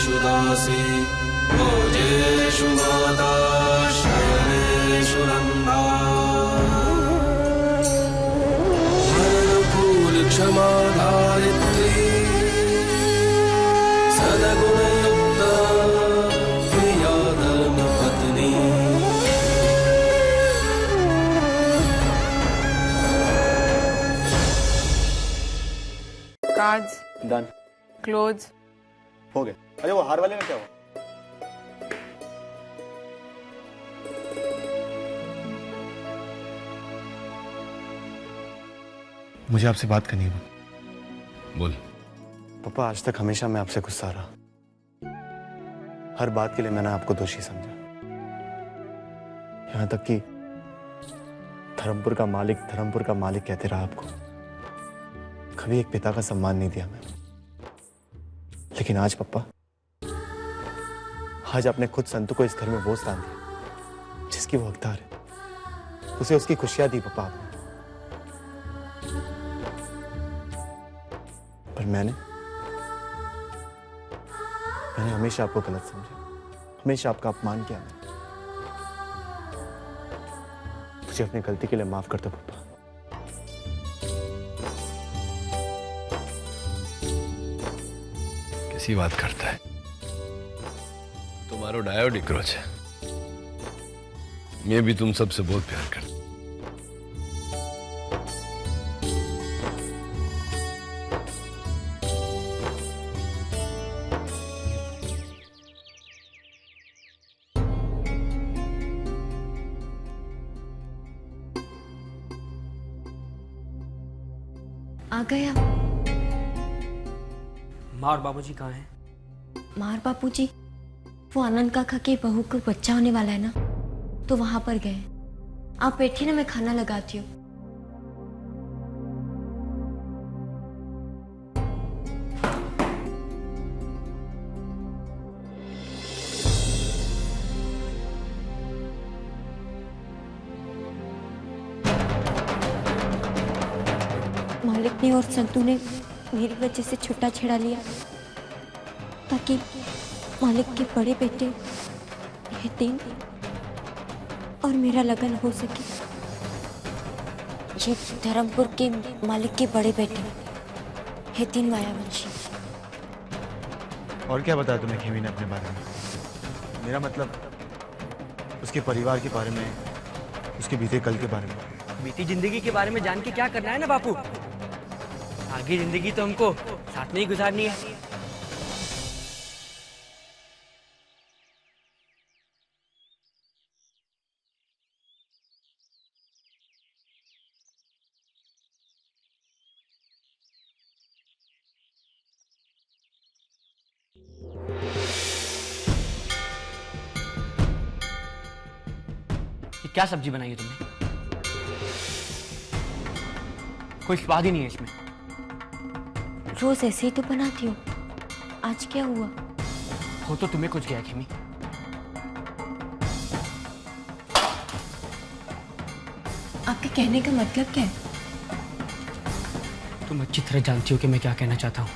सर्वेषु दासी भोजेषु माता शयनेषु रम्भा मरणकूल क्षमा धारित्री सद्गुणयुक्ता प्रिया धर्मपत्नी। Cards done. क्लोथ्स हो गया। अरे वो हार वाले में क्या हुआ? मुझे आपसे बात करनी है। बोल। पापा, आज तक हमेशा मैं आपसे गुस्सा रहा। हर बात के लिए मैंने आपको दोषी समझा, यहां तक कि धर्मपुर का मालिक कहते रहा आपको। कभी एक पिता का सम्मान नहीं दिया मैंने। लेकिन आज पप्पा, आज आपने खुद संतू को इस घर में वो स्थान दिया जिसकी वो हकदार है। उसे उसकी खुशियां दी पप्पा आपने। पर मैंने हमेशा आपको गलत समझा, हमेशा आपका अपमान किया। मुझे अपनी गलती के लिए माफ कर दो पप्पा। कैसी बात करता है? तुम्हारो डायो डिक्रोच है। मैं भी तुम सबसे बहुत प्यार करता। आ गया। माँ और बाबूजी कहाँ हैं? मार बापूजी, वो आनंद काका की बहू को बच्चा होने वाला है ना, तो वहां पर गए। आप बैठिए ना, मैं खाना लगाती हूँ। मालिक ने और संतू ने मेरी वजह से छुट्टा छेड़ा लिया ताकि मालिक के बड़े बेटे यतीम और मेरा लगन हो सके। ये धर्मपुर के मालिक के बड़े बेटे यतीम मायावंशी। और क्या बताया तुम्हें खेमी ने अपने बारे में? मेरा मतलब उसके परिवार के बारे में, उसके बीते कल के बारे में। बीती जिंदगी के बारे में जान के क्या करना है ना बापू? आगे जिंदगी तो हमको साथ में ही गुजारनी है। ये क्या सब्जी बनाई है तुमने? कोई स्वाद ही नहीं है इसमें। रोज ऐसे ही तो बनाती हूँ, आज क्या हुआ? हो तो तुम्हें कुछ गया खेमी। आपके कहने का मतलब क्या है? तुम अच्छी तरह जानती हो कि मैं क्या कहना चाहता हूँ।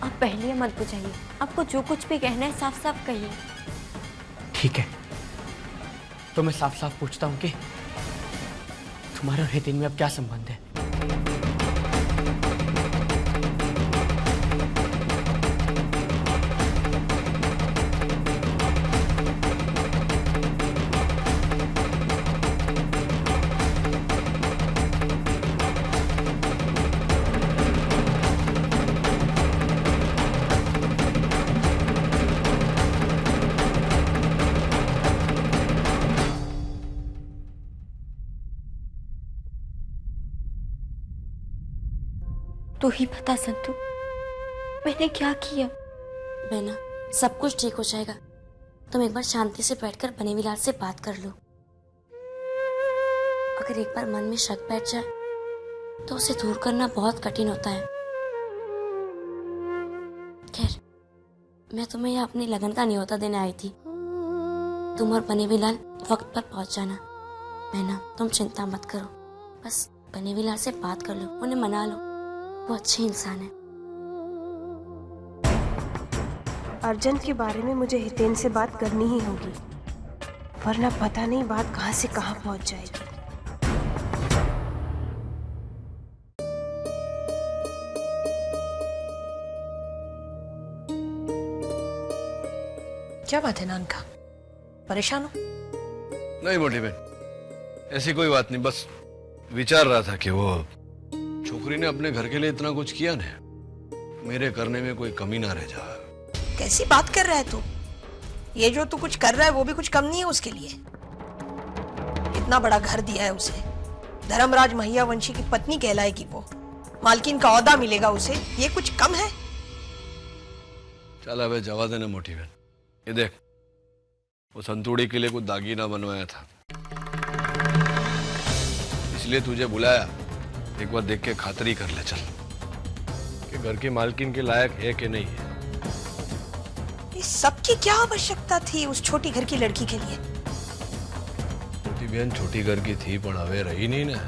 आप पहले मत बुझाइए, आपको जो कुछ भी कहना है साफ साफ कहिए। ठीक है, तो मैं साफ साफ पूछता हूँ कि तुम्हारा और यतीन में अब क्या संबंध है? तू ही बता संतू, मैंने क्या किया? बहना, सब कुछ ठीक हो जाएगा। तुम एक बार शांति से बैठकर बने विलास से बात कर लो। अगर एक बार मन में शक बैठ जाए तो उसे दूर करना बहुत कठिन होता है। खैर, मैं तुम्हें यहाँ अपनी लगन का न्योता देने आई थी। तुम और बने विलाल वक्त पर पहुंच जाना। बहना, तुम चिंता मत करो, बस बने विलास से बात कर लो, उन्हें मना लो। वो अच्छे इंसान है। अर्जन के बारे में मुझे हितेन से बात करनी ही होगी, वरना पता नहीं बात कहां से कहां पहुंच जाएगी। क्या बात है नानका, परेशान हो? नहीं मोटी बहन, ऐसी कोई बात नहीं, बस विचार रहा था कि वो छोकरी ने अपने घर के लिए इतना कुछ किया ना, मेरे करने में कोई कमी ना रह जाए। कैसी बात कर रहा है तू? ये जो तू कुछ कर रहा है वो भी कुछ कम नहीं है उसके लिए। इतना बड़ा घर दिया है उसे, धर्मराज महियावंशी की पत्नी कहलाएगी वो, मालकिन का औहदा मिलेगा उसे, ये कुछ कम है? चल अबे जवा देना मोटी बहन, ये देख वो संतूड़ी के लिए कुछ दागीना बनवाया था, इसलिए तुझे बुलाया, एक बार देख के खातरी कर ले चल कि घर की मालकिन के लायक है कि नहीं है। इस सब की क्या आवश्यकता थी उस छोटी घर की लड़की के लिए? मोटी बहन छोटी घर की थी पर अवे रही नहीं ना,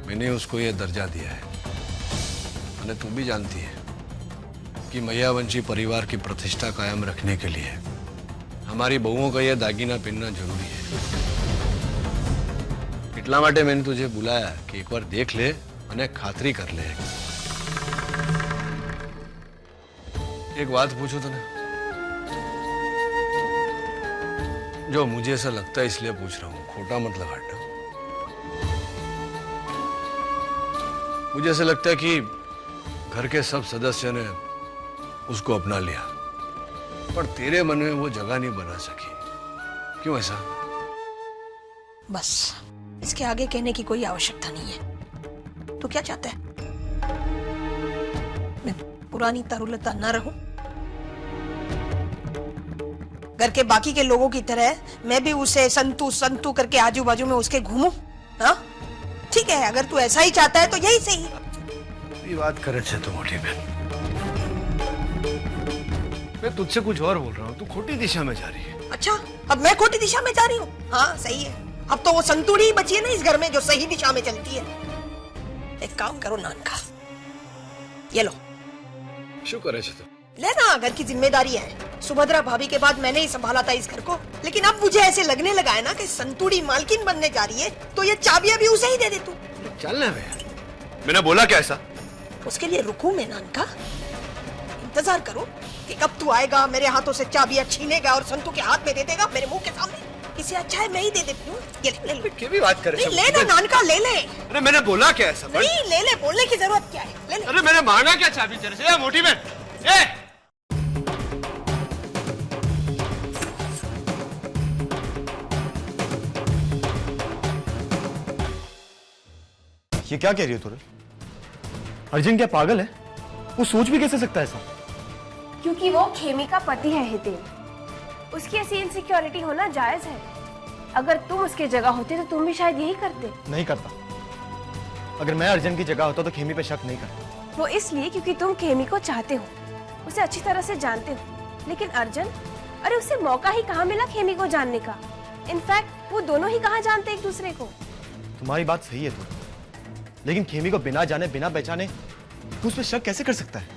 मैंने उसको ये दर्जा दिया है। मैंने तू भी जानती है कि महियावंशी परिवार की प्रतिष्ठा कायम रखने के लिए हमारी बहुओं का यह दागीना पहनना जरूरी है। इतना माटे मैंने तुझे बुलाया कि एक बार देख ले और खातरी कर ले। एक बात पूछो तूने, जो मुझे ऐसा लगता है इसलिए पूछ रहा हूं, खोटा मत लगाना। मुझे ऐसा लगता है कि घर के सब सदस्य ने उसको अपना लिया, पर तेरे मन में वो जगह नहीं बना सकी, क्यों ऐसा? बस इसके आगे कहने की कोई आवश्यकता नहीं है। तो क्या चाहता है? मैं पुरानी तरुलता न रहूं? घर के बाकी के लोगों की तरह मैं भी उसे संतू संतू करके आजू बाजू में उसके घूमूं? हाँ ठीक है, अगर तू ऐसा ही चाहता है तो यही सही। ये बात करे छे तो मोटी बहन, मैं तुझसे कुछ और बोल रहा हूँ, तू खोटी दिशा में जा रही है। अच्छा, अब मैं खोटी दिशा में जा रही हूँ? हाँ सही है, अब तो वो संतूड़ी ही बची है ना इस घर में जो सही दिशा में चलती है। एक काम करो नानका, ये लो। शू करे छे तो? लेना, घर की जिम्मेदारी है। सुभद्रा भाभी के बाद मैंने ही संभाला था इस घर को, लेकिन अब मुझे ऐसे लगने लगा है ना कि संतूड़ी मालकिन बनने जा रही है, तो ये चाबियां भी उसे ही दे दे तू। चलना है, मैंने बोला क्या ऐसा? उसके लिए रुकूं मैं नानका? इंतजार करो कि कब तू आएगा, मेरे हाथों से चाबियां छीनेगा और संतू के हाथ में दे देगा मेरे मुंह के सामने। इससे अच्छा है मैं ही दे देती हूँ। ये ले। क्या भी बात करे? नहीं ले ना नानका, ले ले। अरे मैंने बोला क्या ऐसा? नहीं ले ले, बोलने की जरूरत क्या है? ले ले। अरे मैंने मांगा क्या चाबी तेरे से? मोटी बहन, ये क्या कह रही हो तुरे? अर्जुन क्या पागल है? वो सोच भी कैसे सकता है ऐसा? क्योंकि वो खेमी का पति है हितेन, उसकी ऐसी इनसिक्योरिटी होना जायज है। अगर तुम उसकी जगह होते तो तुम भी शायद यही करते। नहीं करता। अगर मैं अर्जुन की जगह होता तो खेमी पे शक नहीं करता। वो इसलिए क्योंकि तुम खेमी को चाहते हो, उसे अच्छी तरह से जानते हो। लेकिन अर्जुन, अरे उसे मौका ही कहाँ मिला खेमी को जानने का। इनफैक्ट वो दोनों ही कहाँ जानते एक दूसरे को। तुम्हारी बात सही है तुरे, लेकिन खेमी को बिना जाने बिना पहचाने तू उस पर शक कैसे कर सकता है?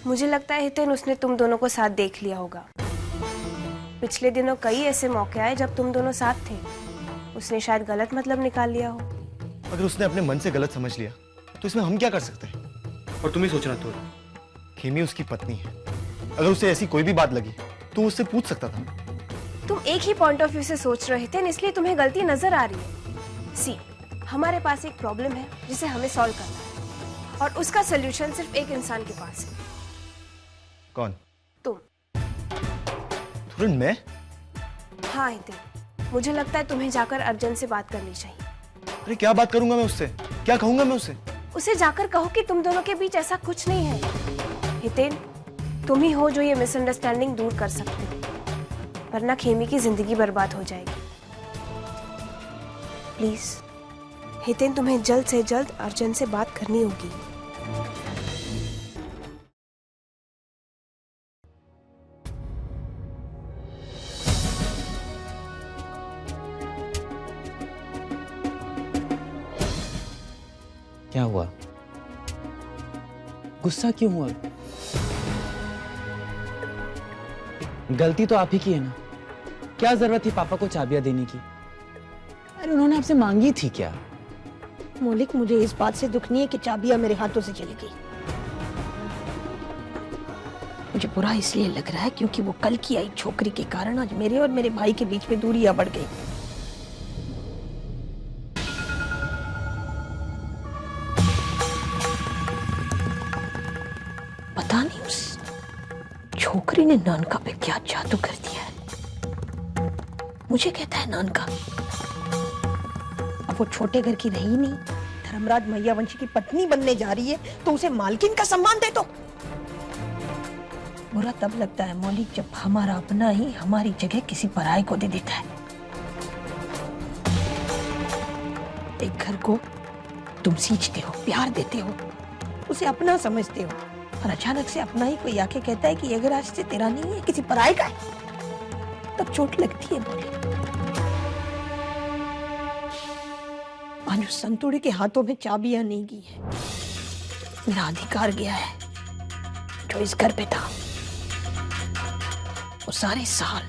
मुझे लगता है हितेन उसने तुम दोनों को साथ देख लिया होगा। पिछले दिनों कई ऐसे मौके आए जब तुम दोनों साथ थे, उसने शायद गलत मतलब निकाल लिया हो। अगर उसने अपने मन से गलत समझ लिया तो इसमें हम क्या कर सकते हैं? और तुम ही सोचना तो, खेमी उसकी पत्नी है, अगर उसे ऐसी कोई भी बात लगी तो उससे पूछ सकता था। तुम एक ही पॉइंट ऑफ व्यू से सोच रहे थे, इसलिए तुम्हें गलती नजर आ रही है। सी, हमारे पास एक प्रॉब्लम है जिसे हमें सॉल्व करना है, और उसका सोल्यूशन सिर्फ एक इंसान के पास है। कौन? तुम। तुरंत मैं? हाँ हितेन, मुझे लगता है तुम्हें जाकर अर्जुन से बात करनी चाहिए। अरे क्या बात करूंगा मैं उससे? क्या कहूंगा मैं उससे? उसे जाकर कहो कि तुम दोनों के बीच ऐसा कुछ नहीं है। हितेन, तुम ही हो जो ये मिसअंडरस्टैंडिंग दूर कर सकते हो, वरना खेमी की जिंदगी बर्बाद हो जाएगी। प्लीज हितेन, तुम्हें जल्द से जल्द अर्जुन से बात करनी होगी। क्या हुआ? गुस्सा क्यों हुआ? गलती तो आप ही की है ना। क्या जरूरत थी पापा को चाबियां देने की? अरे उन्होंने आपसे मांगी थी क्या? मौलिक, मुझे इस बात से दुख नहीं है कि चाबियां मेरे हाथों से चली गई। मुझे बुरा इसलिए लग रहा है क्योंकि वो कल की आई छोकरी के कारण आज मेरे और मेरे भाई के बीच में दूरियां बढ़ गई। पता नहीं उस छोकरी ने नानका पे क्या जादू कर दिया है। मुझे कहता है नानका, अब वो छोटे घर की रही नहीं, धर्मराज मैयावंशी की पत्नी बनने जा रही है, तो उसे मालकिन का सम्मान दे दो। बुरा तब लगता है मौलिक जब हमारा अपना ही हमारी जगह किसी पराये को दे देता है। एक घर को तुम सींचते हो, प्यार देते हो, उसे अपना समझते हो, और अचानक से अपना ही कोई आके कहता है कि ये घर आज से तेरा नहीं है, किसी पराये का है, तब चोट लगती है मौलिक। आज उस संतोड़ी के हाथों में चाबियां नहीं गई है, मेरा अधिकार गया है जो इस घर पे था। वो सारे साल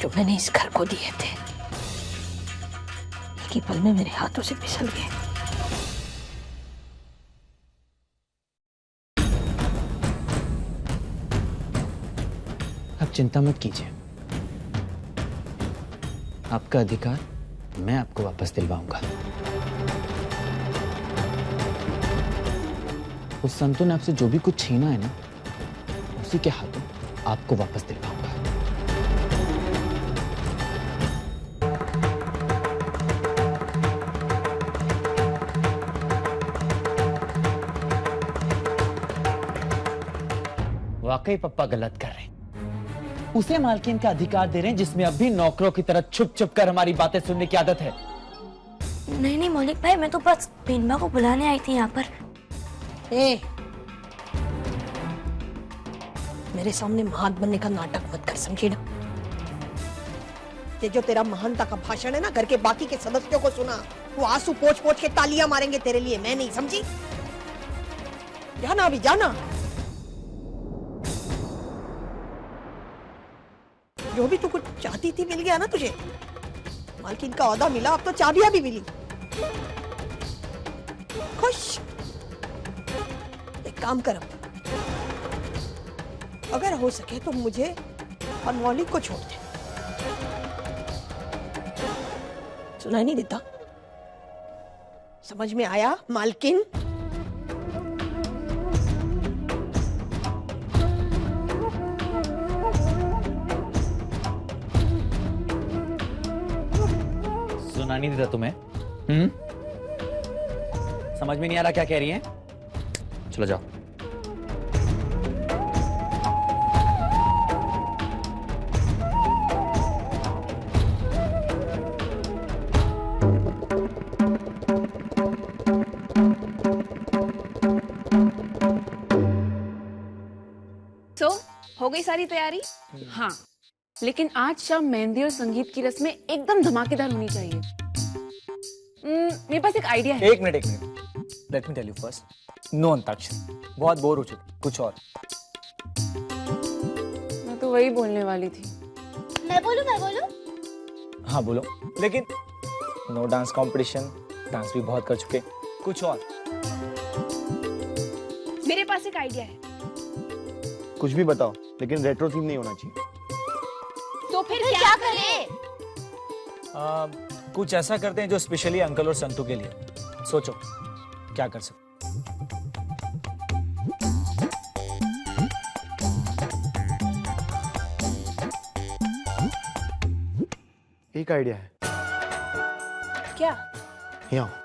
जो मैंने इस घर को दिए थे, एक ही पल में मेरे हाथों से फिसल गए। आप चिंता मत कीजिए, आपका अधिकार मैं आपको वापस दिलवाऊंगा। उस संतों ने आपसे जो भी कुछ छीना है ना, उसी के हाथों आपको वापस दिलवाऊंगा। वाकई पप्पा गलत कर रहे हैं। उसे मालकिन का अधिकार दे रहे हैं जिसमें अब भी नौकरों की तरह छुप छुप कर हमारी बातें सुनने की आदत है। नहीं नहीं मौलिक भाई, मैं तो बस बीनमा को बुलाने आई थी यहाँ पर। मेरे सामने महान बनने का नाटक मत कर, समझी ना? ये जो तेरा महानता का भाषण है ना, घर के बाकी के सदस्यों को सुना, वो आंसू पोंछ पोंछ के तालियां मारेंगे तेरे लिए, मैं नहीं, समझी? जाना अभी, जाना। जो भी तू कुछ चाहती थी मिल गया ना तुझे। मालकिन का औहदा मिला, अब तो चाबियां भी मिली। खुश। एक काम कर, अगर हो सके तो मुझे और मौलिक को छोड़ दे। सुनाई नहीं देता? समझ में आया मालकिन? सुना नहीं देता तुम्हें? समझ में नहीं आ रहा क्या कह रही हैं? चलो जाओ। हो गई सारी तैयारी? हाँ, लेकिन आज शाम मेहंदी और संगीत की रस्में एकदम धमाकेदार होनी चाहिए। मेरे पास एक आइडिया है। एक minute let me tell you first, no antakshari, बहुत बोर हो चुकी, कुछ और। मैं तो वही बोलने वाली थी। मैं बोलूं? हाँ बोलो, लेकिन नो डांस कंपटीशन, डांस भी बहुत कर चुके, कुछ और। मेरे पास एक आइडिया है। कुछ भी बताओ, लेकिन रेट्रो थीम नहीं होना चाहिए। तो फिर क्या करें? कुछ ऐसा करते हैं जो स्पेशली अंकल और संतू के लिए। सोचो क्या कर सकते। एक आइडिया है। क्या? यहाँ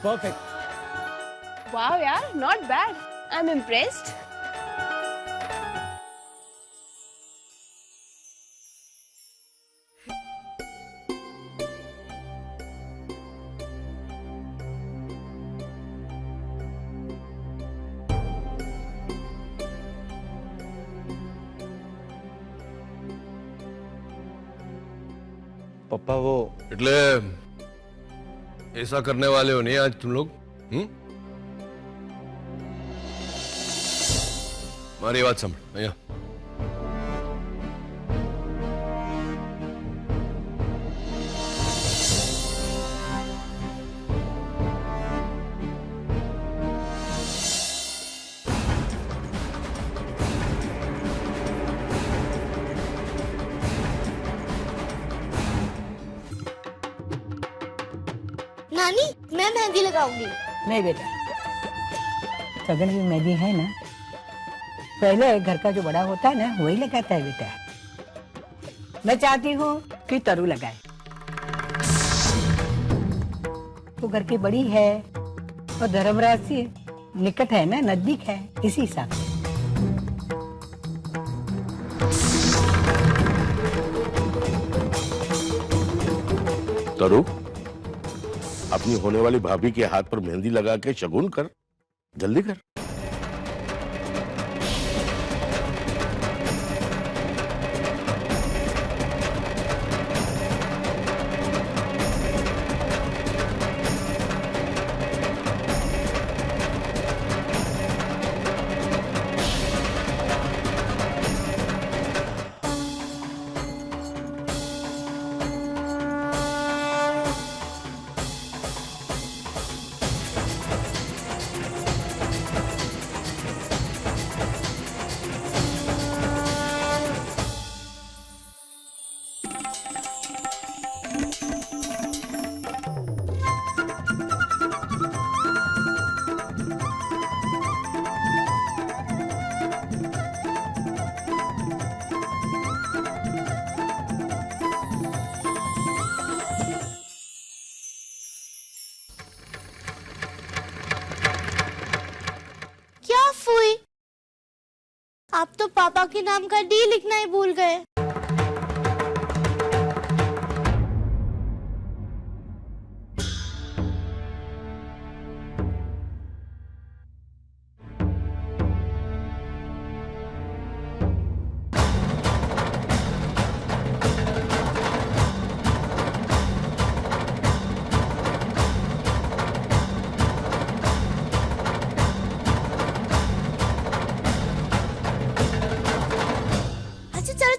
परफेक्ट। वाओ यार, not bad, I am impressed. पप्पा वो એટલે ऐसा करने वाले हो नहीं आज तुम लोग? મારી વાત સાંભળ અહીંયા. नानी मैं मेहंदी लगाऊंगी। नहीं बेटा, सगन की मेहंदी है ना, पहले घर का जो बड़ा होता है ना वही लगाता है बेटा। मैं चाहती हूँ कि तरु लगाए। वो घर की बड़ी है और धर्मराज से निकट है ना, नजदीक है, इसी हिसाब से। तरु, अपनी होने वाली भाभी के हाथ पर मेहंदी लगा के शगुन कर, जल्दी कर। आप तो पापा के नाम का डी लिखना ही भूल गए।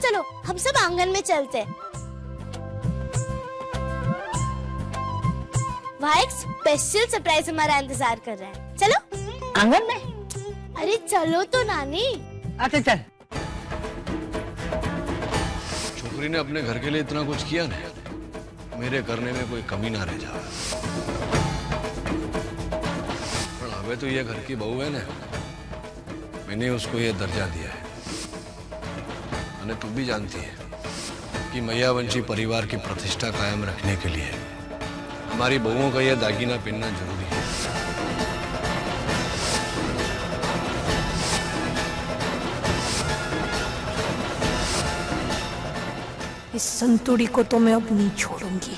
चलो हम सब आंगन में चलते हैं। वहाँ एक स्पेशल सरप्राइज हमारा इंतजार कर रहा है। चलो आंगन में। अरे चलो तो नानी। अच्छा चल। छोकरी ने अपने घर के लिए इतना कुछ किया ना, मेरे करने में कोई कमी ना रह जाए। पर हमें तो ये घर की बहू है ना, मैंने उसको ये दर्जा दिया है। और तू भी जानती है कि मैयावंशी परिवार की प्रतिष्ठा कायम रखने के लिए हमारी बहुओं का यह दागीना पहनना जरूरी है। इस संतुड़ी को तो मैं अब नहीं छोड़ूंगी।